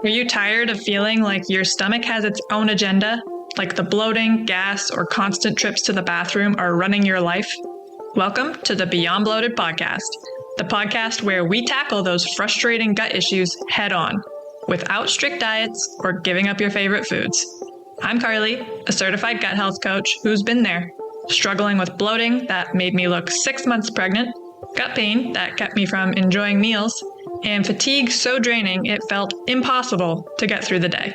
Are you tired of feeling like your stomach has its own agenda? Like the bloating, gas, or constant trips to the bathroom are running your life? Welcome to the Beyond Bloated podcast, the podcast where we tackle those frustrating gut issues head on, without strict diets or giving up your favorite foods. I'm Carly, a certified gut health coach who's been there, struggling with bloating that made me look 6 months pregnant, gut pain that kept me from enjoying meals, and fatigue so draining it felt impossible to get through the day.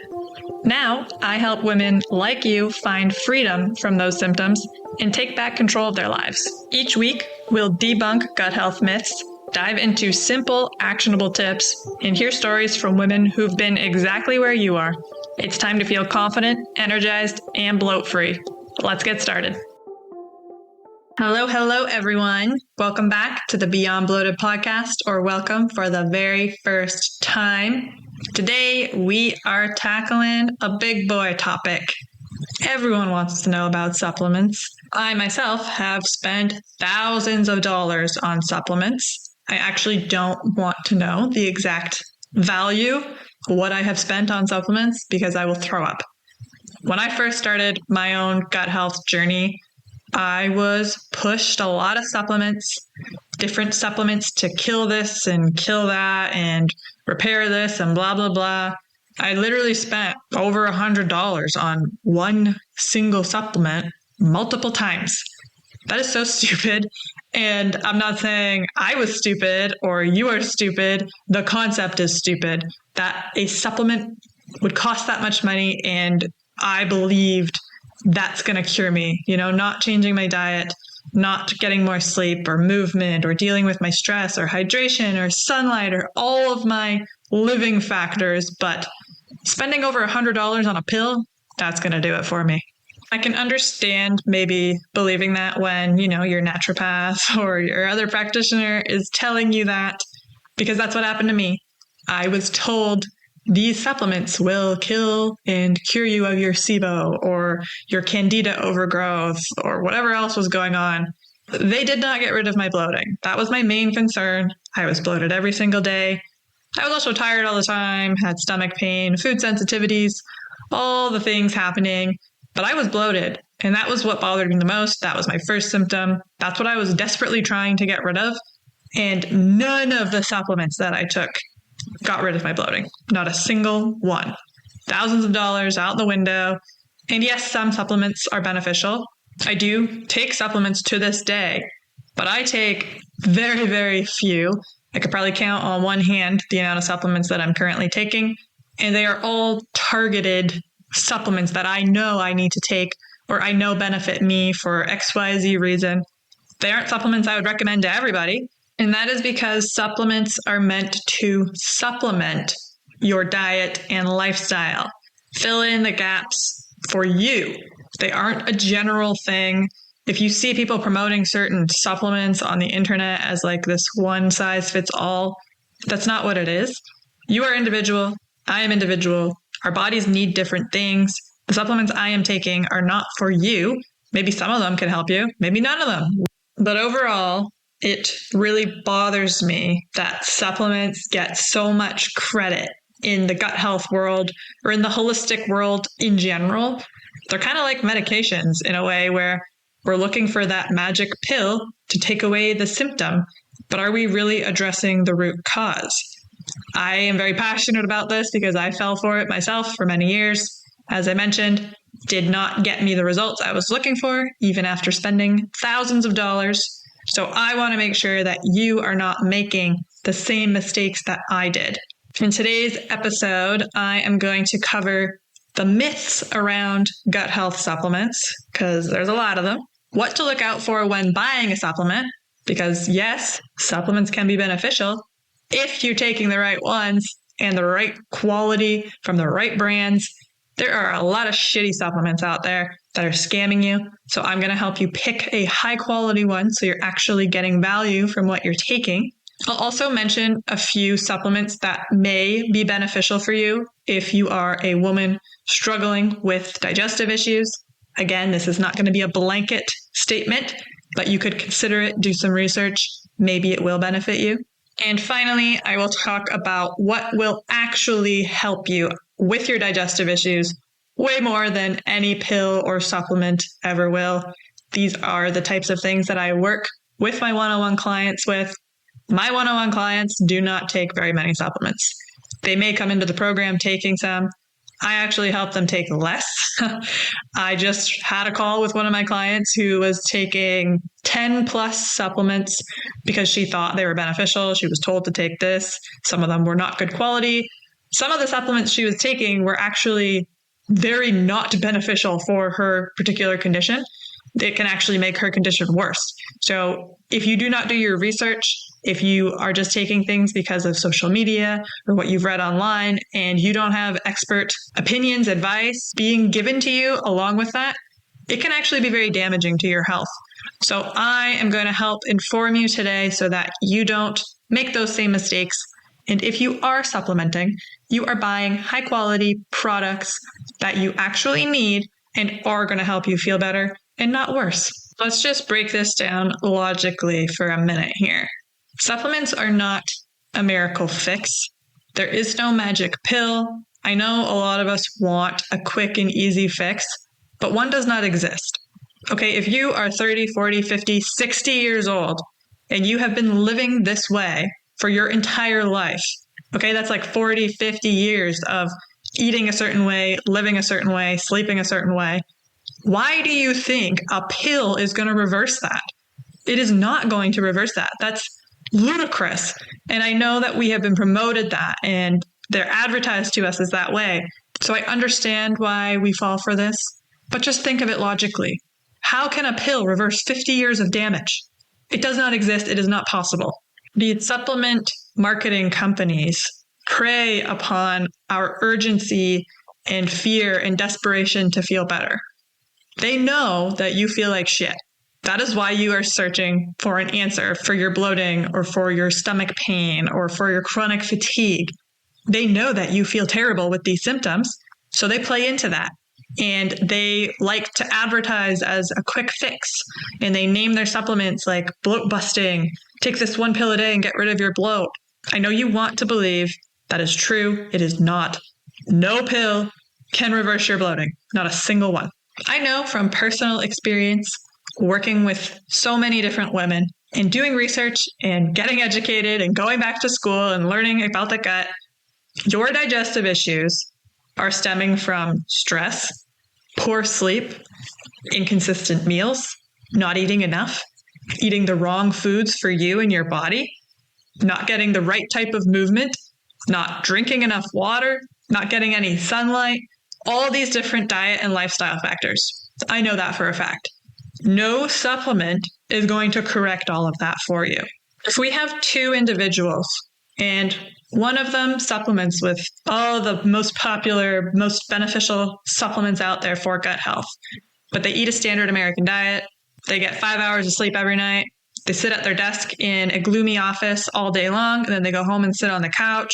Now, I help women like you find freedom from those symptoms and take back control of their lives. Each week, we'll debunk gut health myths, dive into simple, actionable tips, and hear stories from women who've been exactly where you are. It's time to feel confident, energized, and bloat-free. Let's get started. Hello, everyone. Welcome back to the Beyond Bloated podcast, or welcome for the very first time. Today, we are tackling a big boy topic. Everyone wants to know about supplements. I myself have spent thousands of dollars on supplements. I actually don't want to know the exact value, what I have spent on supplements, because I will throw up. When I first started my own gut health journey, I was pushed a lot of supplements, different supplements to kill this and kill that and repair this and blah, blah, blah. I literally spent over $100 on one single supplement multiple times. That is so stupid. And I'm not saying I was stupid or you are stupid. The concept is stupid that a supplement would cost that much money, and I believed that's going to cure me, not changing my diet, not getting more sleep or movement or dealing with my stress or hydration or sunlight or all of my living factors. But spending over $100 on a pill, that's going to do it for me. I can understand maybe believing that when, your naturopath or your other practitioner is telling you that, because that's what happened to me. I was told these supplements will kill and cure you of your SIBO or your candida overgrowth or whatever else was going on. They did not get rid of my bloating. That was my main concern. I was bloated every single day. I was also tired all the time, had stomach pain, food sensitivities, all the things happening. But I was bloated, and that was what bothered me the most. That was my first symptom. That's what I was desperately trying to get rid of. And none of the supplements that I took got rid of my bloating. Not a single one. Thousands of dollars out the window. And yes, some supplements are beneficial. I do take supplements to this day, but I take very, very few. I could probably count on one hand the amount of supplements that I'm currently taking, and they are all targeted supplements that I know I need to take or I know benefit me for XYZ reason. They aren't supplements I would recommend to everybody. And that is because supplements are meant to supplement your diet and lifestyle, fill in the gaps for you. They aren't a general thing. If you see people promoting certain supplements on the internet as like this one size fits all, that's not what it is. You are individual. I am individual. Our bodies need different things. The supplements I am taking are not for you. Maybe some of them can help you, maybe none of them. But overall, it really bothers me that supplements get so much credit in the gut health world or in the holistic world in general. They're kind of like medications in a way where we're looking for that magic pill to take away the symptom. But are we really addressing the root cause? I am very passionate about this because I fell for it myself for many years. As I mentioned, did not get me the results I was looking for, even after spending thousands of dollars. So I want to make sure that you are not making the same mistakes that I did. In today's episode, I am going to cover the myths around gut health supplements, because there's a lot of them. What to look out for when buying a supplement, because yes, supplements can be beneficial if you're taking the right ones and the right quality from the right brands. There are a lot of shitty supplements out there that are scamming you. So I'm going to help you pick a high quality one so you're actually getting value from what you're taking. I'll also mention a few supplements that may be beneficial for you if you are a woman struggling with digestive issues. Again, this is not going to be a blanket statement, but you could consider it, do some research. Maybe it will benefit you. And finally, I will talk about what will actually help you with your digestive issues way more than any pill or supplement ever will. These are the types of things that I work with my one-on-one clients with. My one-on-one clients do not take very many supplements. They may come into the program taking some. I actually help them take less. I just had a call with one of my clients who was taking 10 plus supplements because she thought they were beneficial. She was told to take this. Some of them were not good quality. Some of the supplements she was taking were actually very not beneficial for her particular condition. It can actually make her condition worse. So if you do not do your research, if you are just taking things because of social media or what you've read online and you don't have expert opinions, advice being given to you along with that, it can actually be very damaging to your health. So I am going to help inform you today so that you don't make those same mistakes. And if you are supplementing, you are buying high quality products that you actually need and are going to help you feel better and not worse. Let's just break this down logically for a minute here. Supplements are not a miracle fix. There is no magic pill. I know a lot of us want a quick and easy fix, but one does not exist. Okay, if you are 30, 40, 50, 60 years old and you have been living this way for your entire life, okay, that's like 40, 50 years of eating a certain way, living a certain way, sleeping a certain way. Why do you think a pill is going to reverse that? It is not going to reverse that. That's ludicrous. And I know that we have been promoted that and they're advertised to us as that way. So I understand why we fall for this, but just think of it logically. How can a pill reverse 50 years of damage? It does not exist. It is not possible. The supplement marketing companies prey upon our urgency and fear and desperation to feel better. They know that you feel like shit. That is why you are searching for an answer for your bloating or for your stomach pain or for your chronic fatigue. They know that you feel terrible with these symptoms, so they play into that. And they like to advertise as a quick fix. And they name their supplements like bloat busting. Take this one pill a day and get rid of your bloat. I know you want to believe that is true. It is not. No pill can reverse your bloating. Not a single one. I know from personal experience working with so many different women and doing research and getting educated and going back to school and learning about the gut, your digestive issues are stemming from stress, poor sleep, inconsistent meals, not eating enough, eating the wrong foods for you and your body, not getting the right type of movement, not drinking enough water, not getting any sunlight, all these different diet and lifestyle factors. I know that for a fact. No supplement is going to correct all of that for you. If we have two individuals and one of them supplements with all the most popular, most beneficial supplements out there for gut health, but they eat a standard American diet, they get 5 hours of sleep every night, they sit at their desk in a gloomy office all day long, and then they go home and sit on the couch,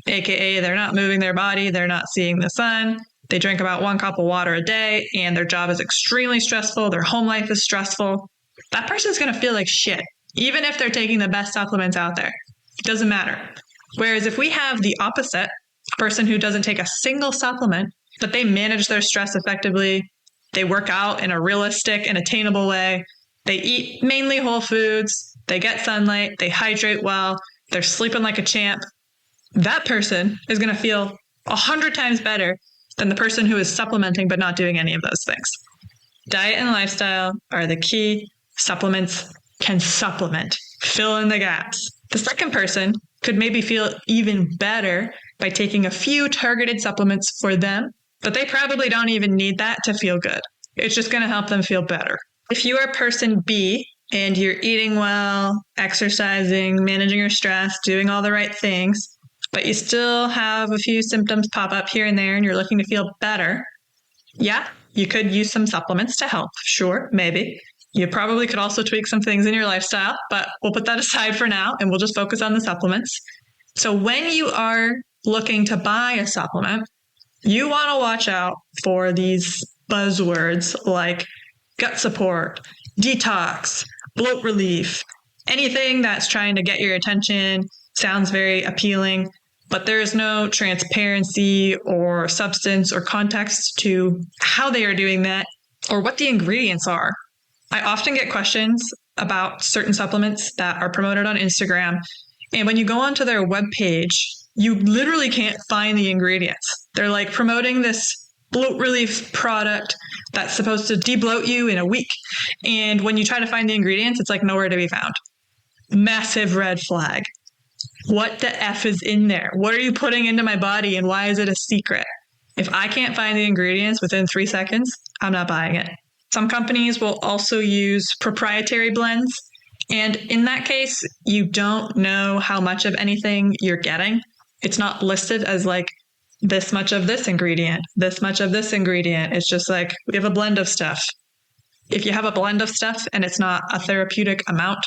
aka they're not moving their body, they're not seeing the sun, they drink about 1 cup of water a day, and their job is extremely stressful, their home life is stressful. That person's going to feel like shit, even if they're taking the best supplements out there. It doesn't matter. Whereas if we have the opposite, a person who doesn't take a single supplement, but they manage their stress effectively, they work out in a realistic and attainable way, they eat mainly whole foods, they get sunlight, they hydrate well, they're sleeping like a champ, that person is going to feel 100 times better than the person who is supplementing but not doing any of those things. Diet and lifestyle are the key. Supplements can supplement, fill in the gaps. The second person could maybe feel even better by taking a few targeted supplements for them, but they probably don't even need that to feel good. It's just going to help them feel better. If you are person B and you're eating well, exercising, managing your stress, doing all the right things, but you still have a few symptoms pop up here and there and you're looking to feel better, yeah, you could use some supplements to help. Sure, maybe. You probably could also tweak some things in your lifestyle, but we'll put that aside for now and we'll just focus on the supplements. So when you are looking to buy a supplement, you want to watch out for these buzzwords like gut support, detox, bloat relief, anything that's trying to get your attention sounds very appealing, but there is no transparency or substance or context to how they are doing that or what the ingredients are. I often get questions about certain supplements that are promoted on Instagram. And when you go onto their webpage, you literally can't find the ingredients. They're like promoting this bloat relief product that's supposed to debloat you in a week. And when you try to find the ingredients, it's like nowhere to be found. Massive red flag. What the F is in there? What are you putting into my body and why is it a secret? If I can't find the ingredients within 3 seconds, I'm not buying it. Some companies will also use proprietary blends. And in that case, you don't know how much of anything you're getting. It's not listed as like this much of this ingredient, this much of this ingredient. It's just like we have a blend of stuff. If you have a blend of stuff and it's not a therapeutic amount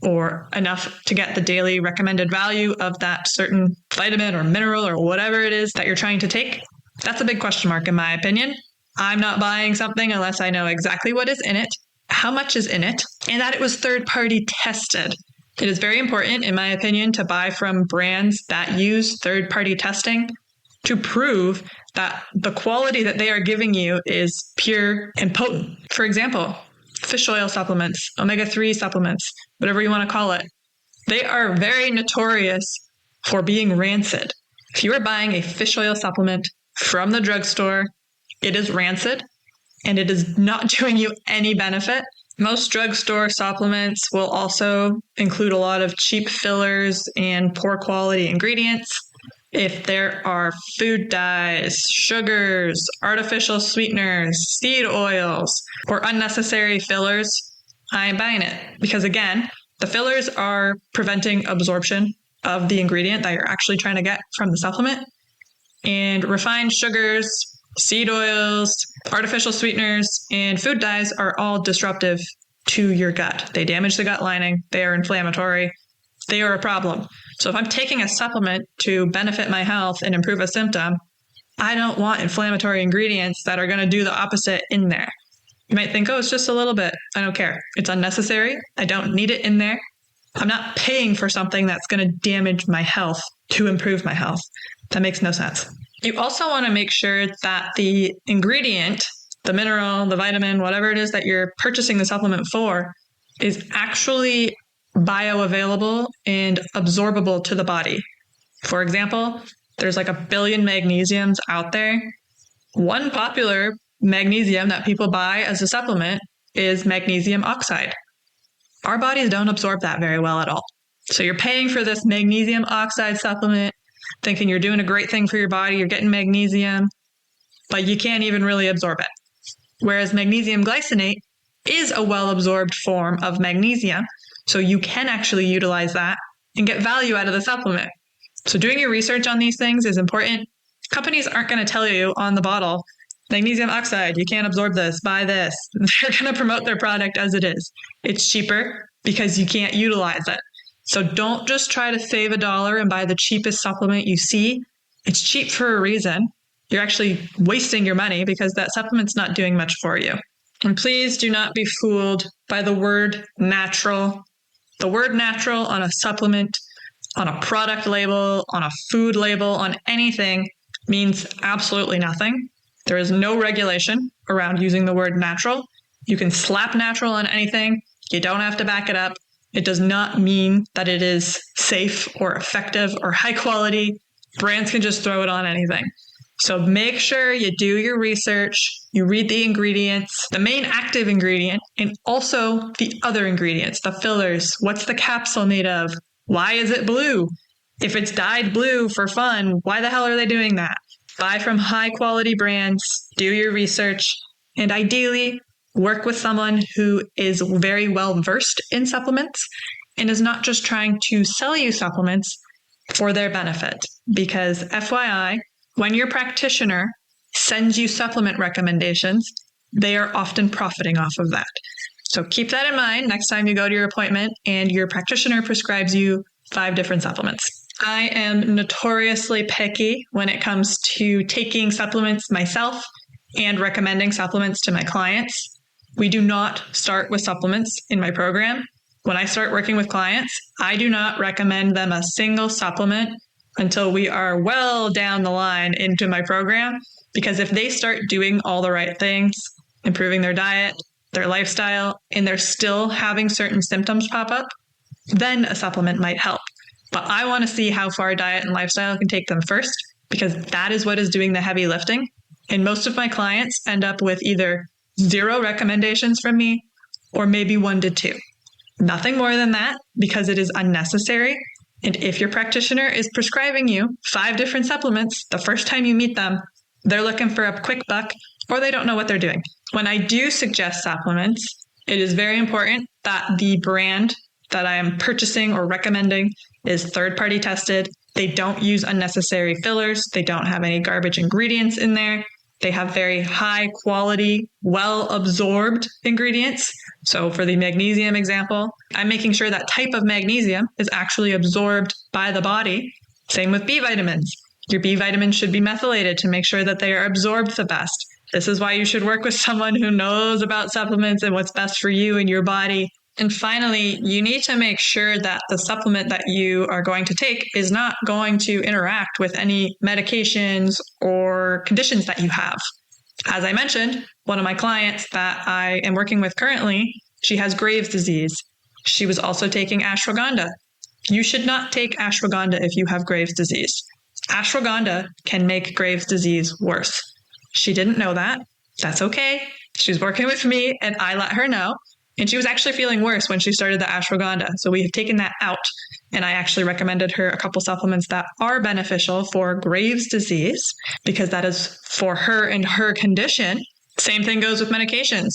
or enough to get the daily recommended value of that certain vitamin or mineral or whatever it is that you're trying to take, that's a big question mark in my opinion. I'm not buying something unless I know exactly what is in it, how much is in it, and that it was third-party tested. It is very important, in my opinion, to buy from brands that use third-party testing to prove that the quality that they are giving you is pure and potent. For example, fish oil supplements, omega-3 supplements, whatever you want to call it, they are very notorious for being rancid. If you are buying a fish oil supplement from the drugstore, it is rancid and it is not doing you any benefit. Most drugstore supplements will also include a lot of cheap fillers and poor quality ingredients. If there are food dyes, sugars, artificial sweeteners, seed oils, or unnecessary fillers, I am buying it. Because again, the fillers are preventing absorption of the ingredient that you're actually trying to get from the supplement. And refined sugars, seed oils, artificial sweeteners, and food dyes are all disruptive to your gut. They damage the gut lining. They are inflammatory. They are a problem. So if I'm taking a supplement to benefit my health and improve a symptom, I don't want inflammatory ingredients that are going to do the opposite in there. You might think, oh, it's just a little bit. I don't care. It's unnecessary. I don't need it in there. I'm not paying for something that's going to damage my health to improve my health. That makes no sense. You also want to make sure that the ingredient, the mineral, the vitamin, whatever it is that you're purchasing the supplement for, is actually bioavailable and absorbable to the body. For example, there's like 1 billion magnesiums out there. One popular magnesium that people buy as a supplement is magnesium oxide. Our bodies don't absorb that very well at all. So you're paying for this magnesium oxide supplement, thinking you're doing a great thing for your body, you're getting magnesium, but you can't even really absorb it. Whereas magnesium glycinate is a well-absorbed form of magnesium, so you can actually utilize that and get value out of the supplement. So doing your research on these things is important. Companies aren't going to tell you on the bottle, magnesium oxide, you can't absorb this, buy this. They're going to promote their product as it is. It's cheaper because you can't utilize it. So don't just try to save $1 and buy the cheapest supplement you see. It's cheap for a reason. You're actually wasting your money because that supplement's not doing much for you. And please do not be fooled by the word natural. The word natural on a supplement, on a product label, on a food label, on anything means absolutely nothing. There is no regulation around using the word natural. You can slap natural on anything. You don't have to back it up. It does not mean that it is safe or effective or high quality. Brands can just throw it on anything. So make sure you do your research, you read the ingredients, the main active ingredient, and also the other ingredients, the fillers. What's the capsule made of? Why is it blue? If it's dyed blue for fun, why the hell are they doing that? Buy from high quality brands, do your research, and ideally work with someone who is very well versed in supplements and is not just trying to sell you supplements for their benefit. Because FYI, when your practitioner sends you supplement recommendations, they are often profiting off of that. So keep that in mind next time you go to your appointment and your practitioner prescribes you 5 different supplements. I am notoriously picky when it comes to taking supplements myself and recommending supplements to my clients. We do not start with supplements in my program. When I start working with clients, I do not recommend them a single supplement until we are well down the line into my program. Because if they start doing all the right things, improving their diet, their lifestyle, and they're still having certain symptoms pop up, then a supplement might help. But I want to see how far diet and lifestyle can take them first, because that is what is doing the heavy lifting. And most of my clients end up with either 0 recommendations from me or maybe 1 to 2. Nothing more than that, because it is unnecessary. And if your practitioner is prescribing you 5 different supplements the first time you meet them, they're looking for a quick buck or they don't know what they're doing. When I do suggest supplements, it is very important that the brand that I am purchasing or recommending is third-party tested. They don't use unnecessary fillers. They don't have any garbage ingredients in there. They have very high quality, well-absorbed ingredients. So for the magnesium example, I'm making sure that type of magnesium is actually absorbed by the body. Same with B vitamins. Your B vitamins should be methylated to make sure that they are absorbed the best. This is why you should work with someone who knows about supplements and what's best for you and your body. And finally, you need to make sure that the supplement that you are going to take is not going to interact with any medications or conditions that you have. As I mentioned, one of my clients that I am working with currently, she has Graves' disease. She was also taking ashwagandha. You should not take ashwagandha if you have Graves' disease. Ashwagandha can make Graves' disease worse. She didn't know that. That's okay. She's working with me and I let her know. And she was actually feeling worse when she started the ashwagandha. So we have taken that out. And I actually recommended her a couple supplements that are beneficial for Graves' disease because that is for her and her condition. Same thing goes with medications.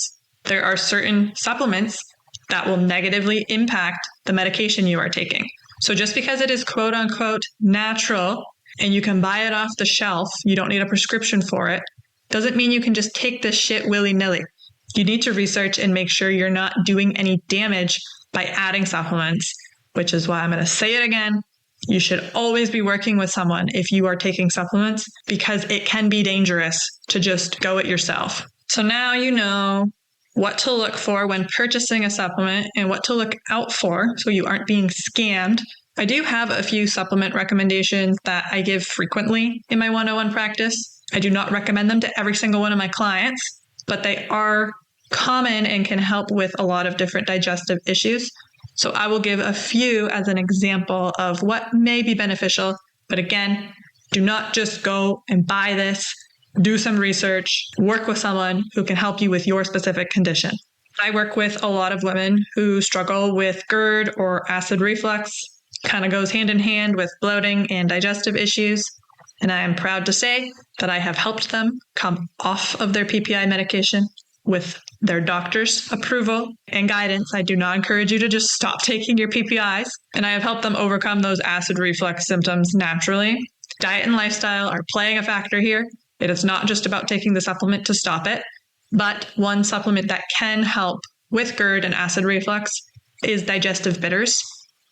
There are certain supplements that will negatively impact the medication you are taking. So just because it is quote unquote natural and you can buy it off the shelf, you don't need a prescription for it, doesn't mean you can just take this shit willy-nilly. You need to research and make sure you're not doing any damage by adding supplements, which is why I'm going to say it again. You should always be working with someone if you are taking supplements because it can be dangerous to just go it yourself. So now you know what to look for when purchasing a supplement and what to look out for so you aren't being scammed. I do have a few supplement recommendations that I give frequently in my one-on-one practice. I do not recommend them to every single one of my clients, but they are common and can help with a lot of different digestive issues. So I will give a few as an example of what may be beneficial. But again, do not just go and buy this. Do some research, work with someone who can help you with your specific condition. I work with a lot of women who struggle with GERD or acid reflux. Kind of goes hand in hand with bloating and digestive issues. And I am proud to say that I have helped them come off of their PPI medication with their doctor's approval and guidance. I do not encourage you to just stop taking your PPIs. And I have helped them overcome those acid reflux symptoms naturally. Diet and lifestyle are playing a factor here. It is not just about taking the supplement to stop it, but one supplement that can help with GERD and acid reflux is digestive bitters.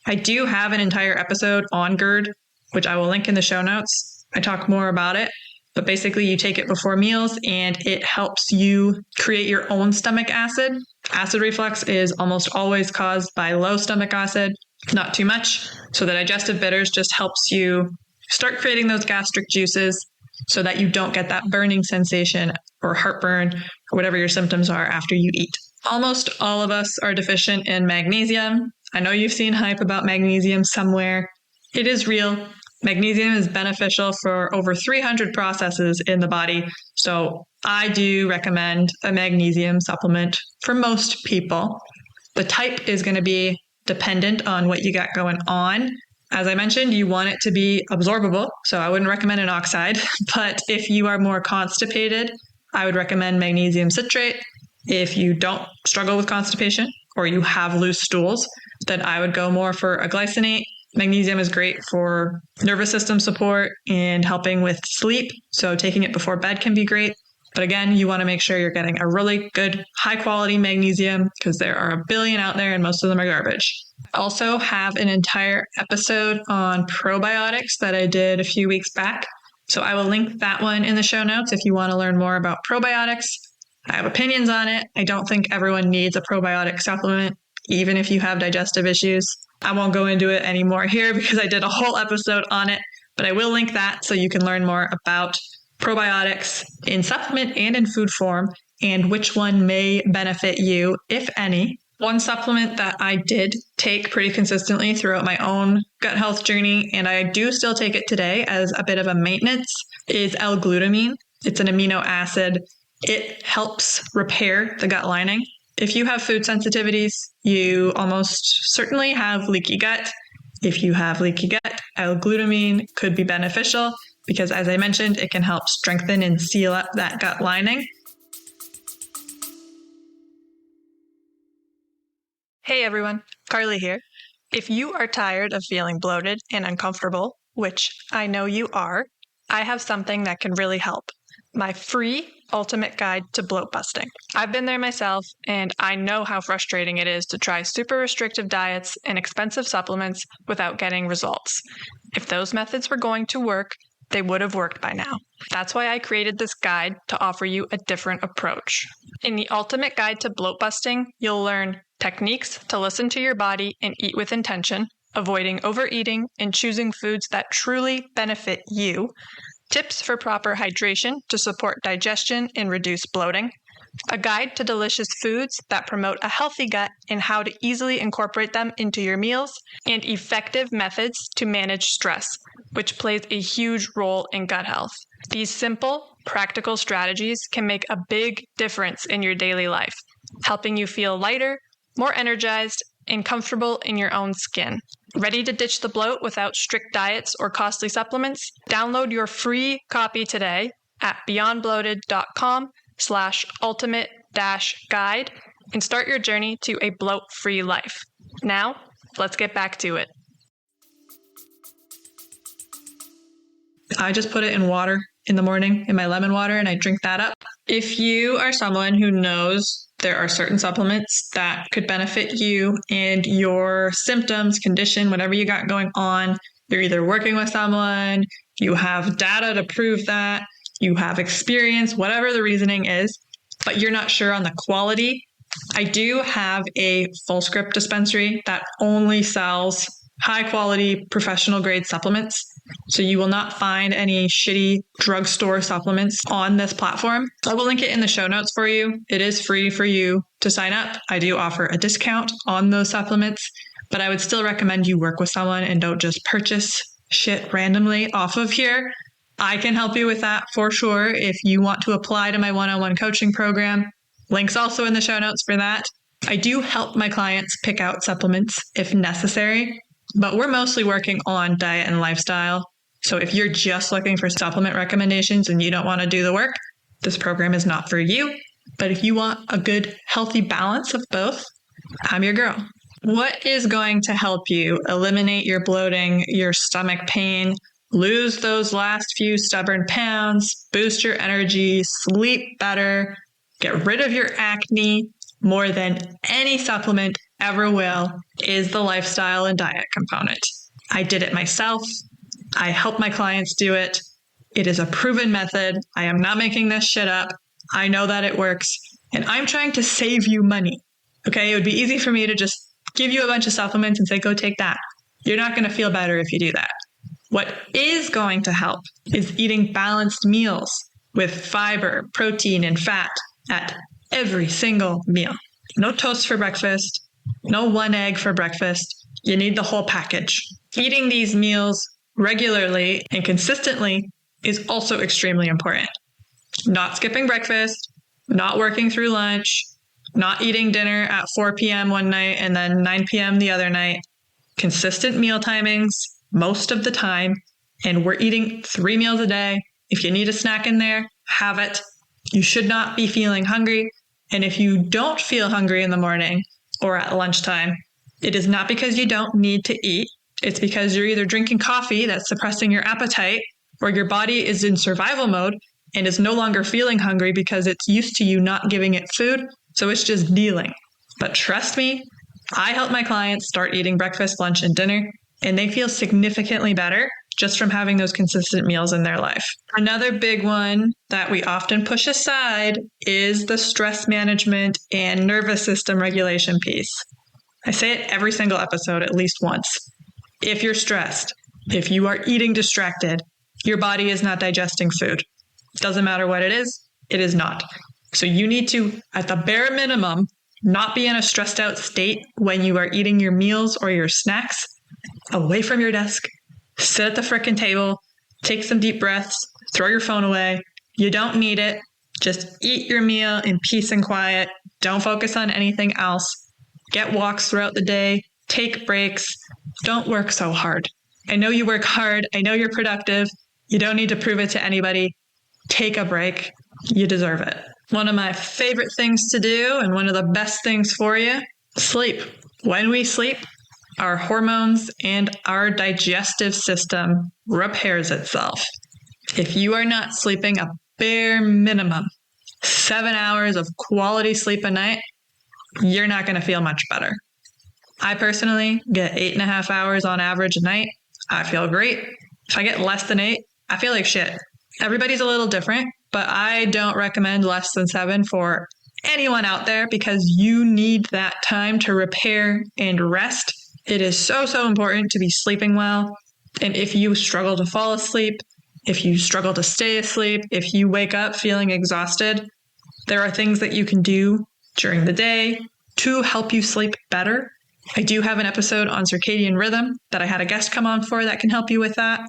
I do have an entire episode on GERD, which I will link in the show notes. I talk more about it, but basically you take it before meals and it helps you create your own stomach acid. Acid reflux is almost always caused by low stomach acid, not too much. So the digestive bitters just helps you start creating those gastric juices so that you don't get that burning sensation or heartburn or whatever your symptoms are after you eat. Almost all of us are deficient in magnesium. I know you've seen hype about magnesium somewhere. It is real. Magnesium is beneficial for over 300 processes in the body. So I do recommend a magnesium supplement for most people. The type is going to be dependent on what you got going on. As I mentioned, you want it to be absorbable. So I wouldn't recommend an oxide. But if you are more constipated, I would recommend magnesium citrate. If you don't struggle with constipation or you have loose stools, then I would go more for a glycinate. Magnesium is great for nervous system support and helping with sleep. So taking it before bed can be great. But again, you want to make sure you're getting a really good, high quality magnesium because there are a billion out there and most of them are garbage. I also have an entire episode on probiotics that I did a few weeks back. So I will link that one in the show notes if you want to learn more about probiotics. I have opinions on it. I don't think everyone needs a probiotic supplement. even if you have digestive issues. I won't go into it anymore here because I did a whole episode on it, but I will link that so you can learn more about probiotics in supplement and in food form and which one may benefit you, if any. One supplement that I did take pretty consistently throughout my own gut health journey, and I do still take it today as a bit of a maintenance, is L-glutamine. It's an amino acid. It helps repair the gut lining. If you have food sensitivities, you almost certainly have leaky gut. If you have leaky gut, L-glutamine could be beneficial because, as I mentioned, it can help strengthen and seal up that gut lining. Hey everyone, Carly here. If you are tired of feeling bloated and uncomfortable, which I know you are, I have something that can really help. My free ultimate guide to bloat busting. I've been there myself, and I know how frustrating it is to try super restrictive diets and expensive supplements without getting results. If those methods were going to work, they would have worked by now. That's why I created this guide to offer you a different approach. In the Ultimate Guide to Bloat Busting, you'll learn techniques to listen to your body and eat with intention, avoiding overeating and choosing foods that truly benefit you, tips for proper hydration to support digestion and reduce bloating, a guide to delicious foods that promote a healthy gut and how to easily incorporate them into your meals, and effective methods to manage stress, which plays a huge role in gut health. These simple, practical strategies can make a big difference in your daily life, helping you feel lighter, more energized, and comfortable in your own skin. Ready to ditch the bloat without strict diets or costly supplements? Download your free copy today at beyondbloated.com/ultimate-guide and start your journey to a bloat-free life. Now, let's get back to it. I just put it in water in the morning, in my lemon water, and I drink that up. If you are someone who knows there are certain supplements that could benefit you and your symptoms, condition, whatever you got going on, you're either working with someone, you have data to prove that, you have experience, whatever the reasoning is, but you're not sure on the quality, I do have a full script dispensary that only sells high quality professional grade supplements. So you will not find any shitty drugstore supplements on this platform. I will link it in the show notes for you. It is free for you to sign up. I do offer a discount on those supplements, but I would still recommend you work with someone and don't just purchase shit randomly off of here. I can help you with that for sure if you want to apply to my one-on-one coaching program. Links also in the show notes for that. I do help my clients pick out supplements if necessary, but we're mostly working on diet and lifestyle. So if you're just looking for supplement recommendations and you don't want to do the work, this program is not for you. But if you want a good, healthy balance of both, I'm your girl. What is going to help you eliminate your bloating, your stomach pain, lose those last few stubborn pounds, boost your energy, sleep better, get rid of your acne more than any supplement ever will is the lifestyle and diet component. I did it myself. I help my clients do it. It is a proven method. I am not making this shit up. I know that it works, and I'm trying to save you money. Okay, it would be easy for me to just give you a bunch of supplements and say, go take that. You're not going to feel better if you do that. What is going to help is eating balanced meals with fiber, protein, and fat at every single meal. No toast for breakfast. No one egg for breakfast. You need the whole package. Eating these meals regularly and consistently is also extremely important. Not skipping breakfast, not working through lunch, not eating dinner at 4 p.m. one night and then 9 p.m. the other night. Consistent meal timings most of the time, and we're eating 3 meals a day. If you need a snack in there, have it. You should not be feeling hungry. And if you don't feel hungry in the morning or at lunchtime, it is not because you don't need to eat. It's because you're either drinking coffee that's suppressing your appetite, or your body is in survival mode and is no longer feeling hungry because it's used to you not giving it food. So it's just dealing. But trust me, I help my clients start eating breakfast, lunch, and dinner, and they feel significantly better just from having those consistent meals in their life. Another big one that we often push aside is the stress management and nervous system regulation piece. I say it every single episode at least once. If you're stressed, if you are eating distracted, your body is not digesting food. Doesn't matter what it is not. So you need to, at the bare minimum, not be in a stressed out state when you are eating your meals or your snacks. Away from your desk, sit at the frickin' table, take some deep breaths, throw your phone away. You don't need it. Just eat your meal in peace and quiet. Don't focus on anything else. Get walks throughout the day. Take breaks. Don't work so hard. I know you work hard. I know you're productive. You don't need to prove it to anybody. Take a break. You deserve it. One of my favorite things to do, and one of the best things for you, sleep. When we sleep, our hormones and our digestive system repairs itself. If you are not sleeping a bare minimum 7 hours of quality sleep a night, you're not going to feel much better. I personally get 8.5 hours on average a night. I feel great. If I get less than 8, I feel like shit. Everybody's a little different, but I don't recommend less than 7 for anyone out there because you need that time to repair and rest. It is so important to be sleeping well. And if you struggle to fall asleep, if you struggle to stay asleep, if you wake up feeling exhausted, there are things that you can do during the day to help you sleep better. I do have an episode on circadian rhythm that I had a guest come on for that can help you with that.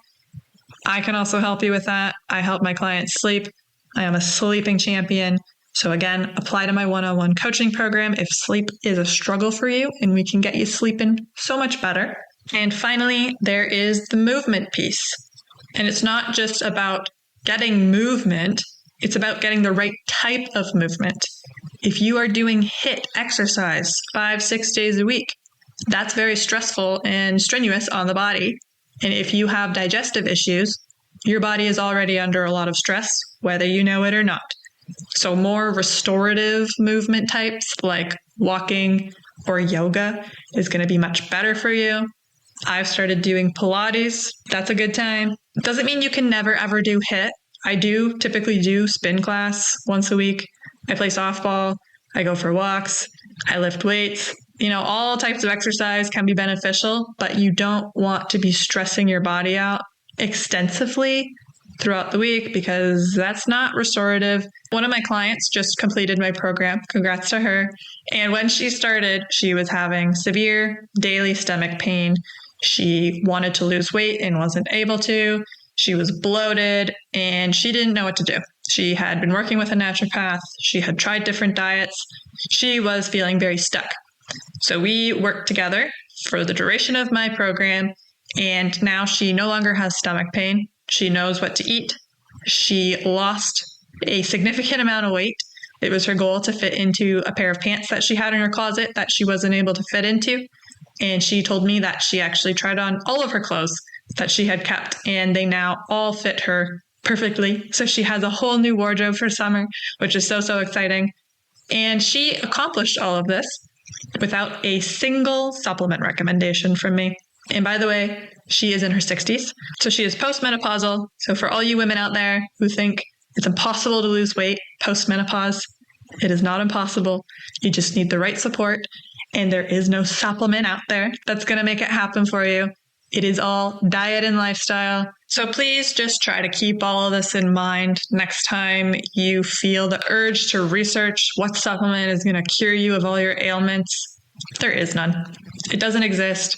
I can also help you with that. I help my clients sleep. I am a sleeping champion. So again, apply to my one-on-one coaching program if sleep is a struggle for you, and we can get you sleeping so much better. And finally, there is the movement piece. And it's not just about getting movement, it's about getting the right type of movement. If you are doing HIIT exercise 5-6 days a week, that's very stressful and strenuous on the body. And if you have digestive issues, your body is already under a lot of stress, whether you know it or not. So more restorative movement types like walking or yoga is going to be much better for you. I've started doing Pilates. That's a good time. Doesn't mean you can never ever do HIIT. I do typically do spin class once a week. I play softball. I go for walks. I lift weights. All types of exercise can be beneficial, but you don't want to be stressing your body out extensively throughout the week because that's not restorative. One of my clients just completed my program. Congrats to her. And when she started, she was having severe daily stomach pain. She wanted to lose weight and wasn't able to. She was bloated and she didn't know what to do. She had been working with a naturopath. She had tried different diets. She was feeling very stuck. So we worked together for the duration of my program, and now she no longer has stomach pain. She knows what to eat. She lost a significant amount of weight. It was her goal to fit into a pair of pants that she had in her closet that she wasn't able to fit into. And she told me that she actually tried on all of her clothes that she had kept, and they now all fit her perfectly. So she has a whole new wardrobe for summer, which is so exciting. And she accomplished all of this without a single supplement recommendation from me. And by the way, she is in her 60s. So she is postmenopausal. So for all you women out there who think it's impossible to lose weight post-menopause, it is not impossible. You just need the right support. And there is no supplement out there that's going to make it happen for you. It is all diet and lifestyle. So please just try to keep all of this in mind next time you feel the urge to research what supplement is going to cure you of all your ailments. There is none. It doesn't exist.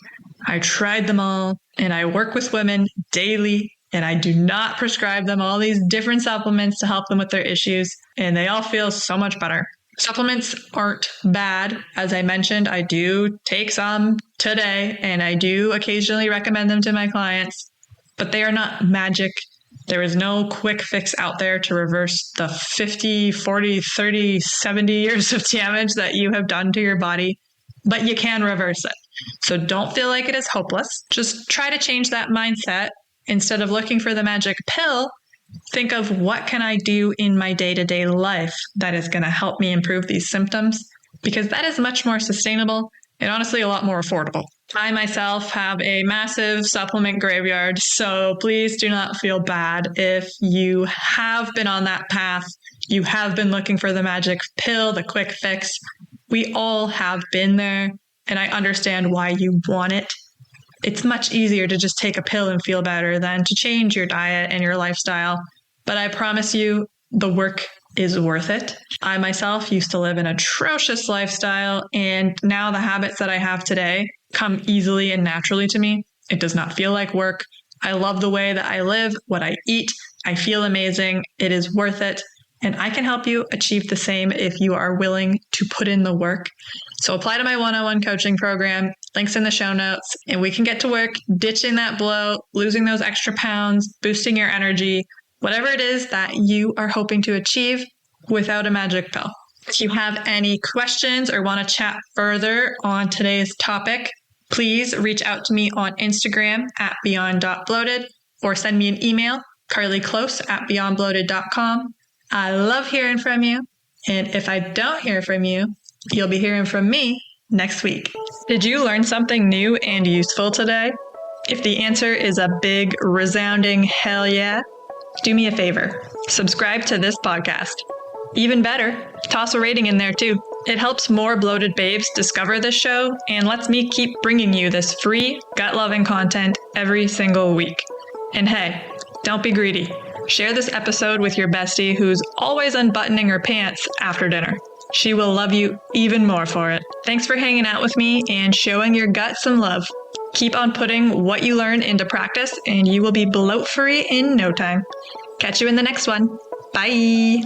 I tried them all, and I work with women daily, and I do not prescribe them all these different supplements to help them with their issues, and they all feel so much better. Supplements aren't bad. As I mentioned, I do take some today, and I do occasionally recommend them to my clients, but they are not magic. There is no quick fix out there to reverse the 50, 40, 30, 70 years of damage that you have done to your body, but you can reverse it. So don't feel like it is hopeless. Just try to change that mindset. Instead of looking for the magic pill, think of what can I do in my day-to-day life that is going to help me improve these symptoms, because that is much more sustainable and honestly a lot more affordable. I myself have a massive supplement graveyard, so please do not feel bad if you have been on that path. You have been looking for the magic pill, the quick fix. We all have been there, and I understand why you want it. It's much easier to just take a pill and feel better than to change your diet and your lifestyle. But I promise you, the work is worth it. I myself used to live an atrocious lifestyle, and now the habits that I have today come easily and naturally to me. It does not feel like work. I love the way that I live, what I eat. I feel amazing. It is worth it. And I can help you achieve the same if you are willing to put in the work. So apply to my one-on-one coaching program, links in the show notes, and we can get to work ditching that bloat, losing those extra pounds, boosting your energy, whatever it is that you are hoping to achieve without a magic pill. If you have any questions or want to chat further on today's topic, please reach out to me on Instagram at beyond.bloated or send me an email, carlyclose@beyondbloated.com. I love hearing from you. And if I don't hear from you, you'll be hearing from me next week. Did you learn something new and useful today? If the answer is a big, resounding hell yeah, do me a favor. Subscribe to this podcast. Even better, toss a rating in there too. It helps more bloated babes discover this show and lets me keep bringing you this free, gut-loving content every single week. And hey, don't be greedy. Share this episode with your bestie who's always unbuttoning her pants after dinner. She will love you even more for it. Thanks for hanging out with me and showing your gut some love. Keep on putting what you learn into practice and you will be bloat-free in no time. Catch you in the next one. Bye.